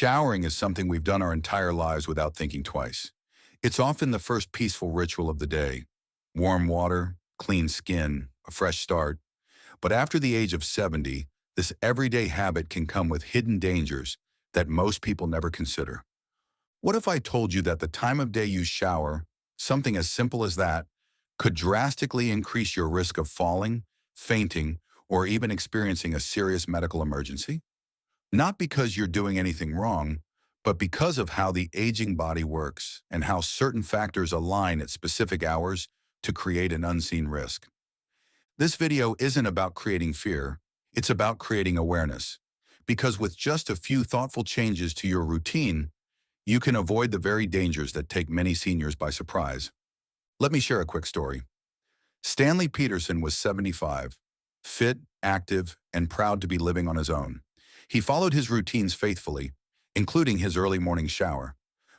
Showering is something we've done our entire lives without thinking twice. It's often the first peaceful ritual of the day. Warm water, clean skin, a fresh start. But after the age of 70, this everyday habit can come with hidden dangers that most people never consider. What if I told you that the time of day you shower, something as simple as that, could drastically increase your risk of falling, fainting, or even experiencing a serious medical emergency? Not because you're doing anything wrong, but because of how the aging body works and how certain factors align at specific hours to create an unseen risk. This video isn't about creating fear, it's about creating awareness. Because with just a few thoughtful changes to your routine, you can avoid the very dangers that take many seniors by surprise. Let me share a quick story. Stanley Peterson was 75, fit, active, and proud to be living on his own. He followed his routines faithfully, including his early morning shower.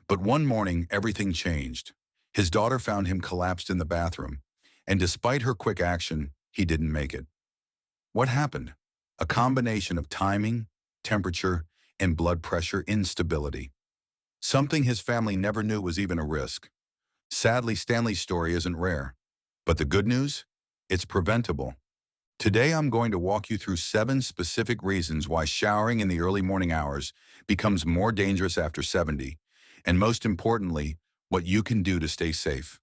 But one morning, everything changed. His daughter found him collapsed in the bathroom, and despite her quick action, he didn't make it. What happened? A combination of timing, temperature, and blood pressure instability. Something his family never knew was even a risk. Sadly, Stanley's story isn't rare. But the good news? It's preventable. Today, I'm going to walk you through 7 specific reasons why showering in the early morning hours becomes more dangerous after 70, and most importantly, what you can do to stay safe.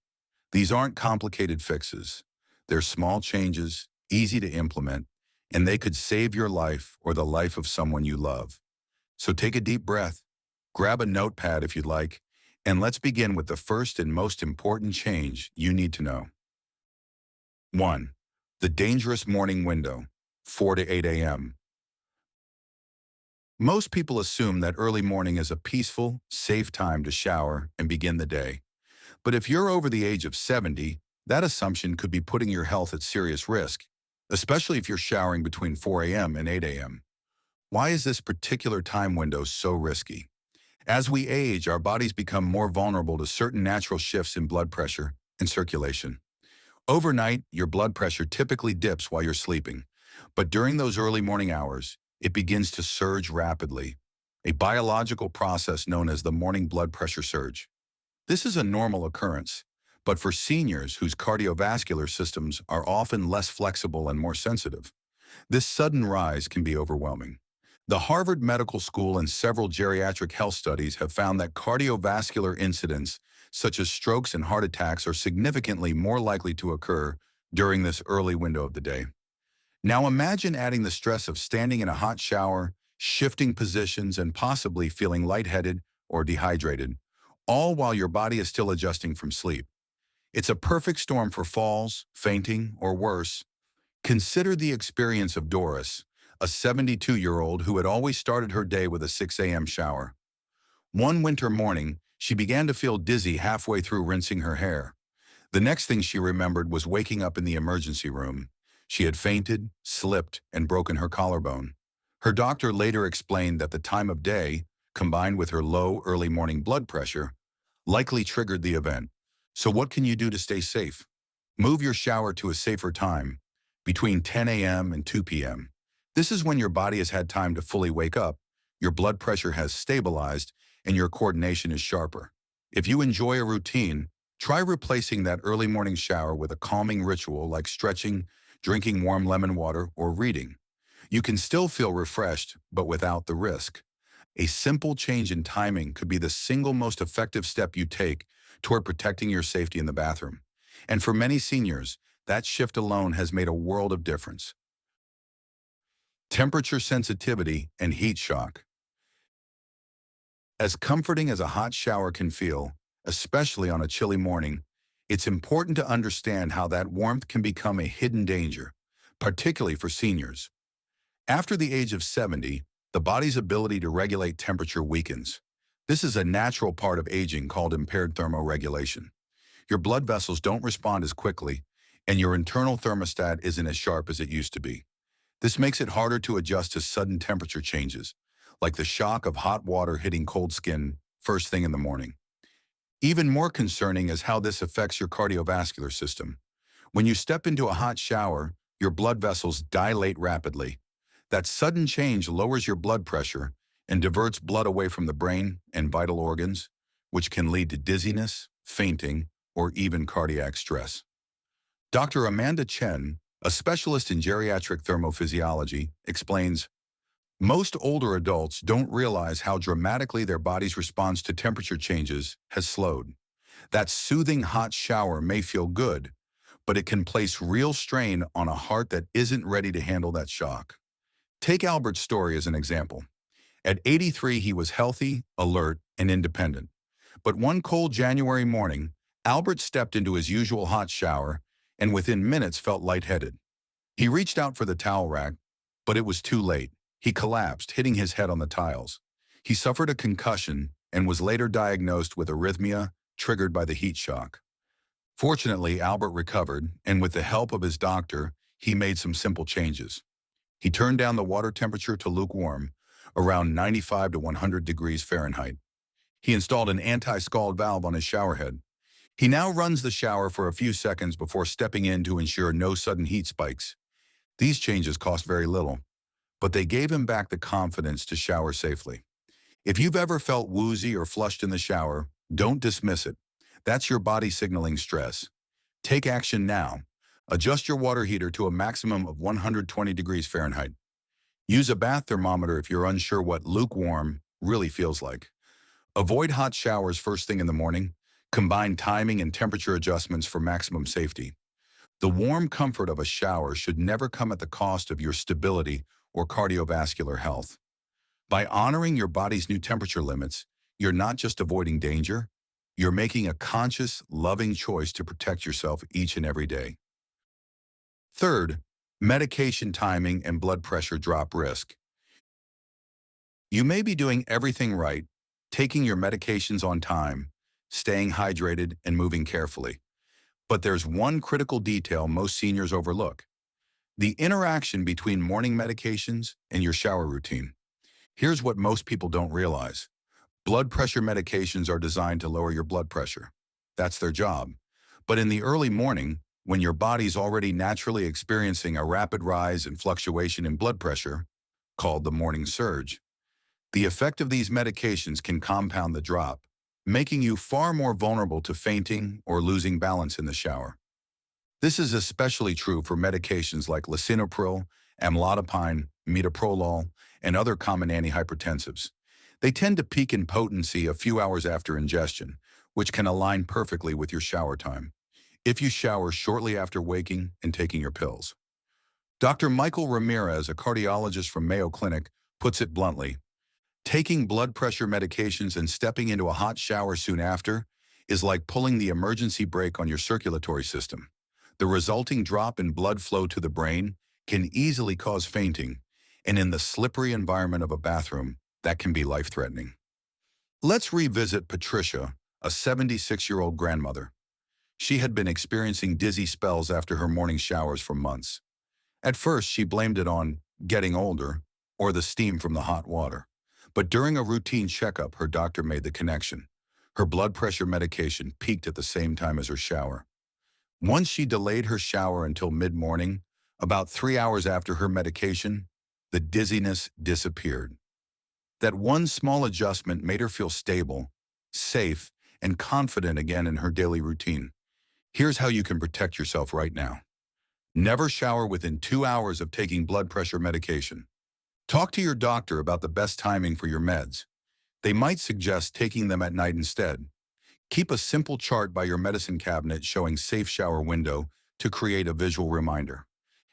These aren't complicated fixes. They're small changes, easy to implement, and they could save your life or the life of someone you love. So take a deep breath, grab a notepad if you'd like, and let's begin with the first and most important change you need to know. 1. The dangerous morning window, 4 to 8 a.m. Most people assume that early morning is a peaceful, safe time to shower and begin the day. But if you're over the age of 70, that assumption could be putting your health at serious risk, especially if you're showering between 4 a.m. and 8 a.m. Why is this particular time window so risky? As we age, our bodies become more vulnerable to certain natural shifts in blood pressure and circulation. Overnight, your blood pressure typically dips while you're sleeping, but during those early morning hours, it begins to surge rapidly, a biological process known as the morning blood pressure surge. This is a normal occurrence, but for seniors whose cardiovascular systems are often less flexible and more sensitive, this sudden rise can be overwhelming. The Harvard Medical School and several geriatric health studies have found that cardiovascular incidents, such as strokes and heart attacks, are significantly more likely to occur during this early window of the day. Now imagine adding the stress of standing in a hot shower, shifting positions, and possibly feeling lightheaded or dehydrated, all while your body is still adjusting from sleep. It's a perfect storm for falls, fainting, or worse. Consider the experience of Doris, a 72-year-old who had always started her day with a 6 a.m. shower. One winter morning, she began to feel dizzy halfway through rinsing her hair. The next thing she remembered was waking up in the emergency room. She had fainted, slipped, and broken her collarbone. Her doctor later explained that the time of day, combined with her low early morning blood pressure, likely triggered the event. So what can you do to stay safe? Move your shower to a safer time, between 10 a.m. and 2 p.m. This is when your body has had time to fully wake up, your blood pressure has stabilized, and your coordination is sharper. If you enjoy a routine, try replacing that early morning shower with a calming ritual like stretching, drinking warm lemon water, or reading. You can still feel refreshed, but without the risk. A simple change in timing could be the single most effective step you take toward protecting your safety in the bathroom. And for many seniors, that shift alone has made a world of difference. Temperature sensitivity and heat shock. As comforting as a hot shower can feel, especially on a chilly morning, it's important to understand how that warmth can become a hidden danger, particularly for seniors. After the age of 70, the body's ability to regulate temperature weakens. This is a natural part of aging called impaired thermoregulation. Your blood vessels don't respond as quickly, and your internal thermostat isn't as sharp as it used to be. This makes it harder to adjust to sudden temperature changes, like the shock of hot water hitting cold skin first thing in the morning. Even more concerning is how this affects your cardiovascular system. When you step into a hot shower, your blood vessels dilate rapidly. That sudden change lowers your blood pressure, and diverts blood away from the brain and vital organs, which can lead to dizziness, fainting, or even cardiac stress. Dr. Amanda Chen, a specialist in geriatric thermophysiology, explains, most older adults don't realize how dramatically their body's response to temperature changes has slowed. That soothing hot shower may feel good, but it can place real strain on a heart that isn't ready to handle that shock. Take Albert's story as an example. At 83, he was healthy, alert, and independent. But one cold January morning, Albert stepped into his usual hot shower and within minutes felt lightheaded. He reached out for the towel rack, but it was too late. He collapsed, hitting his head on the tiles. He suffered a concussion and was later diagnosed with arrhythmia triggered by the heat shock. Fortunately, Albert recovered, and with the help of his doctor, he made some simple changes. He turned down the water temperature to lukewarm, around 95 to 100 degrees Fahrenheit. He installed an anti-scald valve on his shower head. He now runs the shower for a few seconds before stepping in to ensure no sudden heat spikes. These changes cost very little, but they gave him back the confidence to shower safely. If you've ever felt woozy or flushed in the shower, don't dismiss it. That's your body signaling stress. Take action now. Adjust your water heater to a maximum of 120 degrees Fahrenheit. Use a bath thermometer if you're unsure what lukewarm really feels like. Avoid hot showers first thing in the morning. Combine timing and temperature adjustments for maximum safety. The warm comfort of a shower should never come at the cost of your stability or cardiovascular health. By honoring your body's new temperature limits, you're not just avoiding danger, you're making a conscious, loving choice to protect yourself each and every day. Third, medication timing and blood pressure drop risk. You may be doing everything right, taking your medications on time, staying hydrated, and moving carefully. But there's one critical detail most seniors overlook: the interaction between morning medications and your shower routine. Here's what most people don't realize. Blood pressure medications are designed to lower your blood pressure. That's their job. But in the early morning, when your body's already naturally experiencing a rapid rise and fluctuation in blood pressure, called the morning surge, the effect of these medications can compound the drop, making you far more vulnerable to fainting or losing balance in the shower. This is especially true for medications like lisinopril, amlodipine, metoprolol, and other common antihypertensives. They tend to peak in potency a few hours after ingestion, which can align perfectly with your shower time, if you shower shortly after waking and taking your pills. Dr. Michael Ramirez, a cardiologist from Mayo Clinic, puts it bluntly: taking blood pressure medications and stepping into a hot shower soon after is like pulling the emergency brake on your circulatory system. The resulting drop in blood flow to the brain can easily cause fainting, and in the slippery environment of a bathroom, that can be life-threatening. Let's revisit Patricia, a 76-year-old grandmother. She had been experiencing dizzy spells after her morning showers for months. At first, she blamed it on getting older or the steam from the hot water. But during a routine checkup, her doctor made the connection. Her blood pressure medication peaked at the same time as her shower. Once she delayed her shower until mid-morning, about 3 hours after her medication, the dizziness disappeared. That one small adjustment made her feel stable, safe, and confident again in her daily routine. Here's how you can protect yourself right now. Never shower within 2 hours of taking blood pressure medication. Talk to your doctor about the best timing for your meds. They might suggest taking them at night instead. Keep a simple chart by your medicine cabinet showing safe shower window to create a visual reminder.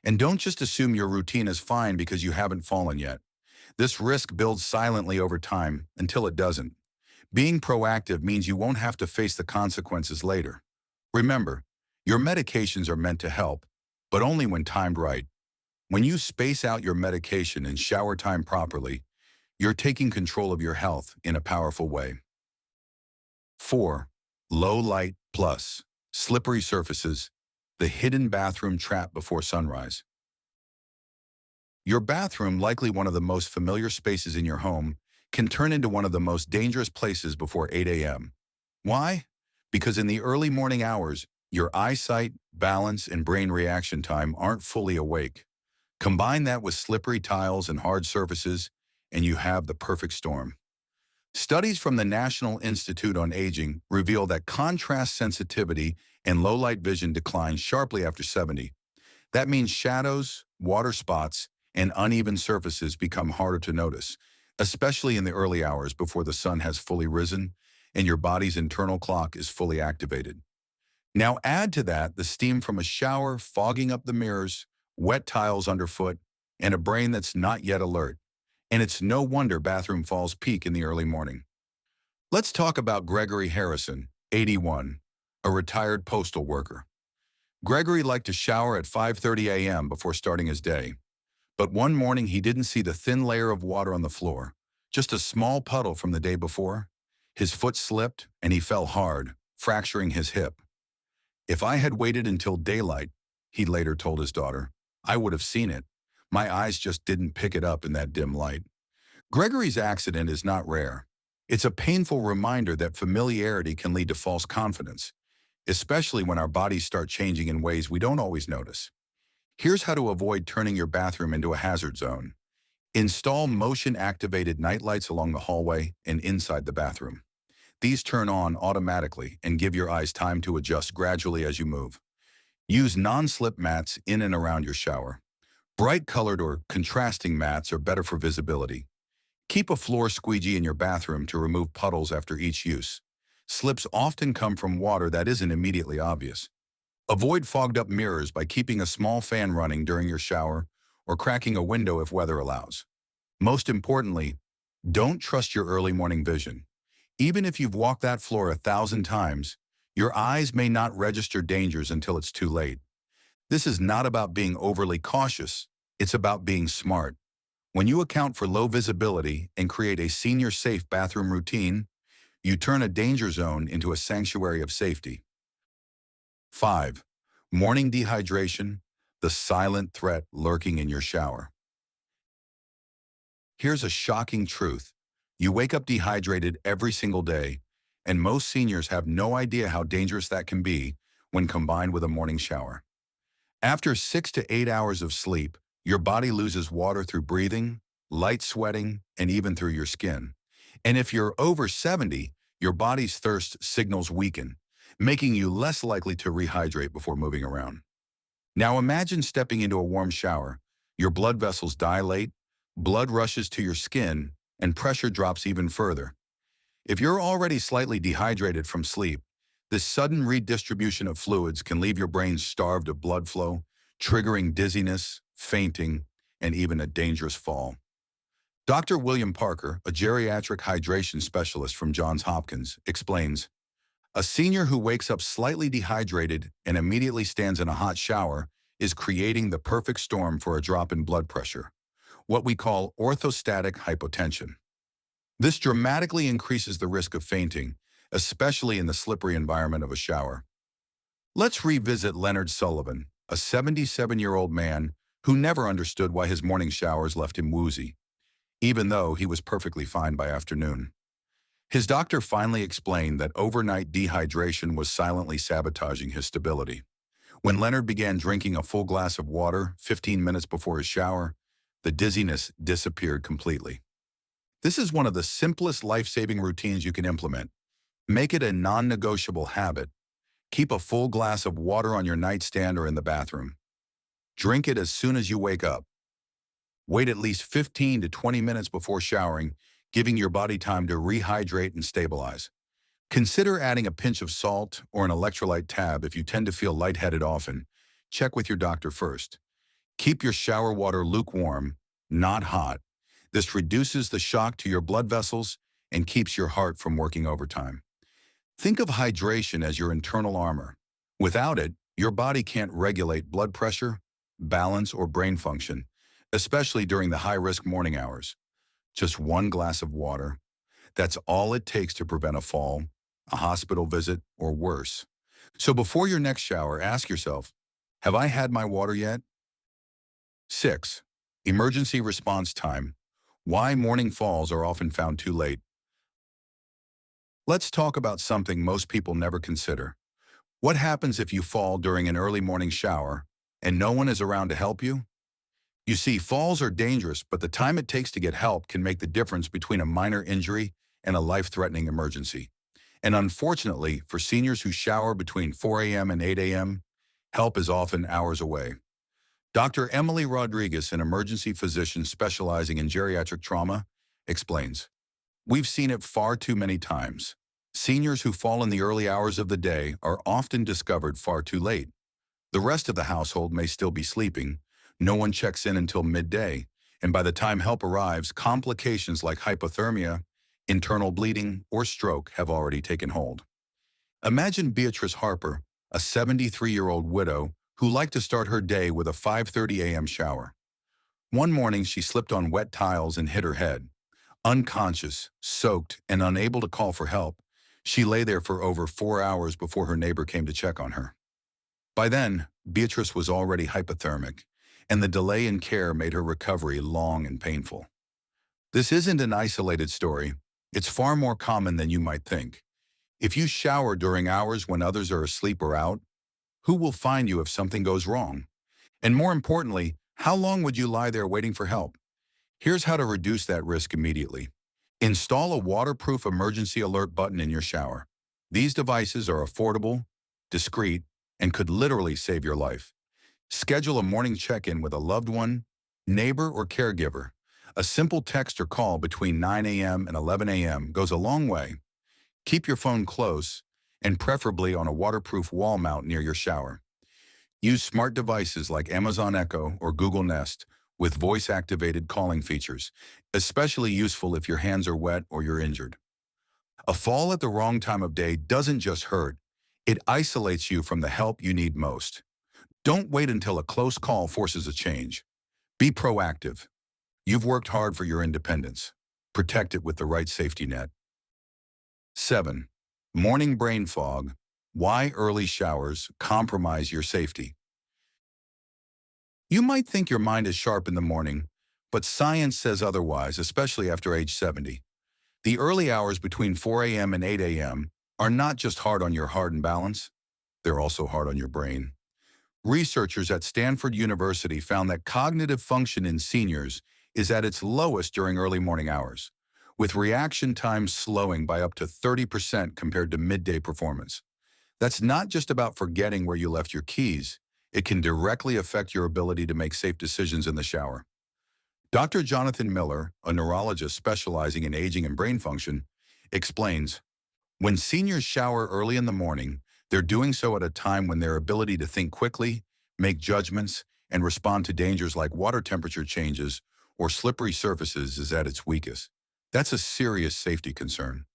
And don't just assume your routine is fine because you haven't fallen yet. This risk builds silently over time until it doesn't. Being proactive means you won't have to face the consequences later. Remember, your medications are meant to help, but only when timed right. When you space out your medication and shower time properly, you're taking control of your health in a powerful way. 4. Low light plus slippery surfaces, the hidden bathroom trap before sunrise. Your bathroom, likely one of the most familiar spaces in your home, can turn into one of the most dangerous places before 8 a.m. Why? Because in the early morning hours, your eyesight, balance, and brain reaction time aren't fully awake. Combine that with slippery tiles and hard surfaces, and you have the perfect storm. Studies from the National Institute on Aging reveal that contrast sensitivity and low-light vision decline sharply after 70. That means shadows, water spots, and uneven surfaces become harder to notice, especially in the early hours before the sun has fully risen and your body's internal clock is fully activated. Now add to that the steam from a shower fogging up the mirrors, wet tiles underfoot, and a brain that's not yet alert. And it's no wonder bathroom falls peak in the early morning. Let's talk about Gregory Harrison, 81, a retired postal worker. Gregory liked to shower at 5:30 a.m. before starting his day. But one morning he didn't see the thin layer of water on the floor, just a small puddle from the day before. His foot slipped and he fell hard, fracturing his hip. "If I had waited until daylight," he later told his daughter, "I would have seen it. My eyes just didn't pick it up in that dim light." Gregory's accident is not rare. It's a painful reminder that familiarity can lead to false confidence, especially when our bodies start changing in ways we don't always notice. Here's how to avoid turning your bathroom into a hazard zone. Install motion-activated nightlights along the hallway and inside the bathroom. These turn on automatically and give your eyes time to adjust gradually as you move. Use non-slip mats in and around your shower. Bright-colored or contrasting mats are better for visibility. Keep a floor squeegee in your bathroom to remove puddles after each use. Slips often come from water that isn't immediately obvious. Avoid fogged-up mirrors by keeping a small fan running during your shower or cracking a window if weather allows. Most importantly, don't trust your early morning vision. Even if you've walked that floor 1,000 times, your eyes may not register dangers until it's too late. This is not about being overly cautious, it's about being smart. When you account for low visibility and create a senior-safe bathroom routine, you turn a danger zone into a sanctuary of safety. 5. Morning dehydration, the silent threat lurking in your shower. Here's a shocking truth. You wake up dehydrated every single day, and most seniors have no idea how dangerous that can be when combined with a morning shower. After 6 to 8 hours of sleep, your body loses water through breathing, light sweating, and even through your skin. And if you're over 70, your body's thirst signals weaken, making you less likely to rehydrate before moving around. Now imagine stepping into a warm shower. Your blood vessels dilate, blood rushes to your skin, and pressure drops even further. If you're already slightly dehydrated from sleep, this sudden redistribution of fluids can leave your brain starved of blood flow, triggering dizziness, fainting, and even a dangerous fall. Dr. William Parker, a geriatric hydration specialist from Johns Hopkins, explains, "A senior who wakes up slightly dehydrated and immediately stands in a hot shower is creating the perfect storm for a drop in blood pressure, what we call orthostatic hypotension. This dramatically increases the risk of fainting, especially in the slippery environment of a shower." Let's revisit Leonard Sullivan, a 77-year-old man who never understood why his morning showers left him woozy, even though he was perfectly fine by afternoon. His doctor finally explained that overnight dehydration was silently sabotaging his stability. When Leonard began drinking a full glass of water 15 minutes before his shower, the dizziness disappeared completely. This is one of the simplest life-saving routines you can implement. Make it a non-negotiable habit. Keep a full glass of water on your nightstand or in the bathroom. Drink it as soon as you wake up. Wait at least 15 to 20 minutes before showering, giving your body time to rehydrate and stabilize. Consider adding a pinch of salt or an electrolyte tab if you tend to feel lightheaded often. Check with your doctor first. Keep your shower water lukewarm, not hot. This reduces the shock to your blood vessels and keeps your heart from working overtime. Think of hydration as your internal armor. Without it, your body can't regulate blood pressure, balance, or brain function, especially during the high-risk morning hours. Just one glass of water. That's all it takes to prevent a fall, a hospital visit, or worse. So before your next shower, ask yourself, have I had my water yet? 6. Emergency response time. Why morning falls are often found too late. Let's talk about something most people never consider. What happens if you fall during an early morning shower and no one is around to help you? You see, falls are dangerous, but the time it takes to get help can make the difference between a minor injury and a life-threatening emergency. And unfortunately, for seniors who shower between 4 a.m. and 8 a.m., help is often hours away. Dr. Emily Rodriguez, an emergency physician specializing in geriatric trauma, explains, "We've seen it far too many times. Seniors who fall in the early hours of the day are often discovered far too late. The rest of the household may still be sleeping. No one checks in until midday, and by the time help arrives, complications like hypothermia, internal bleeding, or stroke have already taken hold." Imagine Beatrice Harper, a 73-year-old widow who liked to start her day with a 5:30 a.m. shower. One morning, she slipped on wet tiles and hit her head. Unconscious, soaked, and unable to call for help, she lay there for over 4 hours before her neighbor came to check on her. By then, Beatrice was already hypothermic, and the delay in care made her recovery long and painful. This isn't an isolated story. It's far more common than you might think. If you shower during hours when others are asleep or out, who will find you if something goes wrong? And more importantly, how long would you lie there waiting for help? Here's how to reduce that risk immediately. Install a waterproof emergency alert button in your shower. These devices are affordable, discreet, and could literally save your life. Schedule a morning check-in with a loved one, neighbor, or caregiver. A simple text or call between 9 a.m. and 11 a.m. goes a long way. Keep your phone close, and preferably on a waterproof wall mount near your shower. Use smart devices like Amazon Echo or Google Nest with voice-activated calling features, especially useful if your hands are wet or you're injured. A fall at the wrong time of day doesn't just hurt, it isolates you from the help you need most. Don't wait until a close call forces a change. Be proactive. You've worked hard for your independence. Protect it with the right safety net. 7. Morning brain fog. Why early showers compromise your safety. You might think your mind is sharp in the morning, but science says otherwise, especially after age 70. The early hours between 4 a.m. and 8 a.m. are not just hard on your heart and balance, they're also hard on your brain. Researchers at Stanford University found that cognitive function in seniors is at its lowest during early morning hours, with reaction times slowing by up to 30% compared to midday performance. That's not just about forgetting where you left your keys. It can directly affect your ability to make safe decisions in the shower. Dr. Jonathan Miller, a neurologist specializing in aging and brain function, explains, when seniors shower early in the morning, they're doing so at a time when their ability to think quickly, make judgments, and respond to dangers like water temperature changes or slippery surfaces is at its weakest. That's a serious safety concern.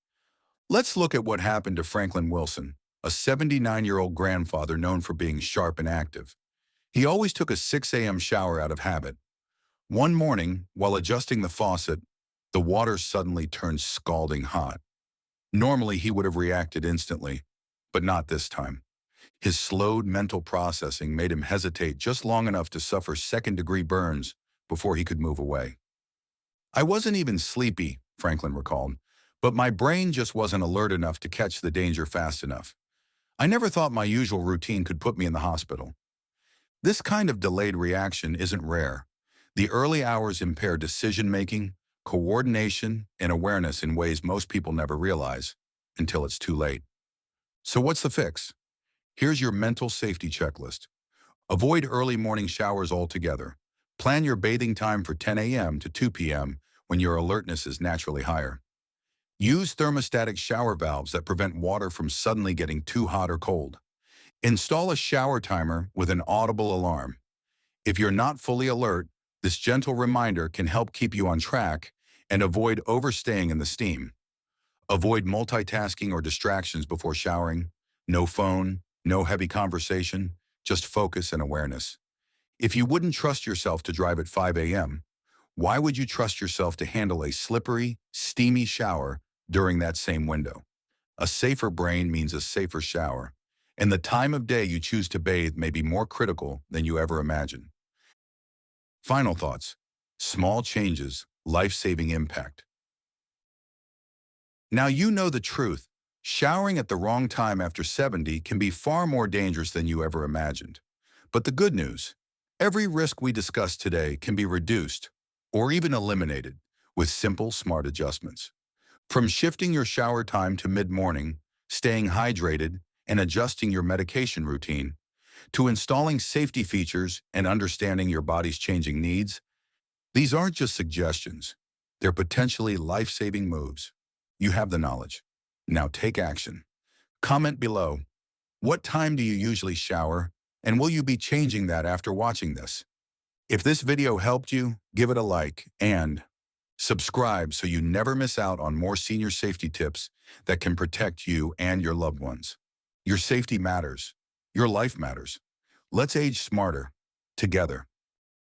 Let's look at what happened to Franklin Wilson, a 79-year-old grandfather known for being sharp and active. He always took a 6 a.m. shower out of habit. One morning, while adjusting the faucet, the water suddenly turned scalding hot. Normally, he would have reacted instantly, but not this time. His slowed mental processing made him hesitate just long enough to suffer second-degree burns before he could move away. "I wasn't even sleepy," Franklin recalled, "but my brain just wasn't alert enough to catch the danger fast enough. I never thought my usual routine could put me in the hospital." This kind of delayed reaction isn't rare. The early hours impair decision-making, coordination, and awareness in ways most people never realize until it's too late. So what's the fix? Here's your mental safety checklist. Avoid early morning showers altogether. Plan your bathing time for 10 a.m. to 2 p.m. when your alertness is naturally higher. Use thermostatic shower valves that prevent water from suddenly getting too hot or cold. Install a shower timer with an audible alarm. If you're not fully alert, this gentle reminder can help keep you on track and avoid overstaying in the steam. Avoid multitasking or distractions before showering. No phone, no heavy conversation, just focus and awareness. If you wouldn't trust yourself to drive at 5 a.m., why would you trust yourself to handle a slippery, steamy shower during that same window? A safer brain means a safer shower, and the time of day you choose to bathe may be more critical than you ever imagined. Final thoughts. Small changes, life-saving impact. Now you know the truth. Showering at the wrong time after 70 can be far more dangerous than you ever imagined. But the good news, Every risk we discussed today can be reduced or even eliminated with simple, smart adjustments. From shifting your shower time to mid-morning, staying hydrated, and adjusting your medication routine, to installing safety features and understanding your body's changing needs, these aren't just suggestions. They're potentially life-saving moves. You have the knowledge. Now take action. Comment below. What time do you usually shower? And will you be changing that after watching this? If this video helped you, give it a like and subscribe so you never miss out on more senior safety tips that can protect you and your loved ones. Your safety matters. Your life matters. Let's age smarter together.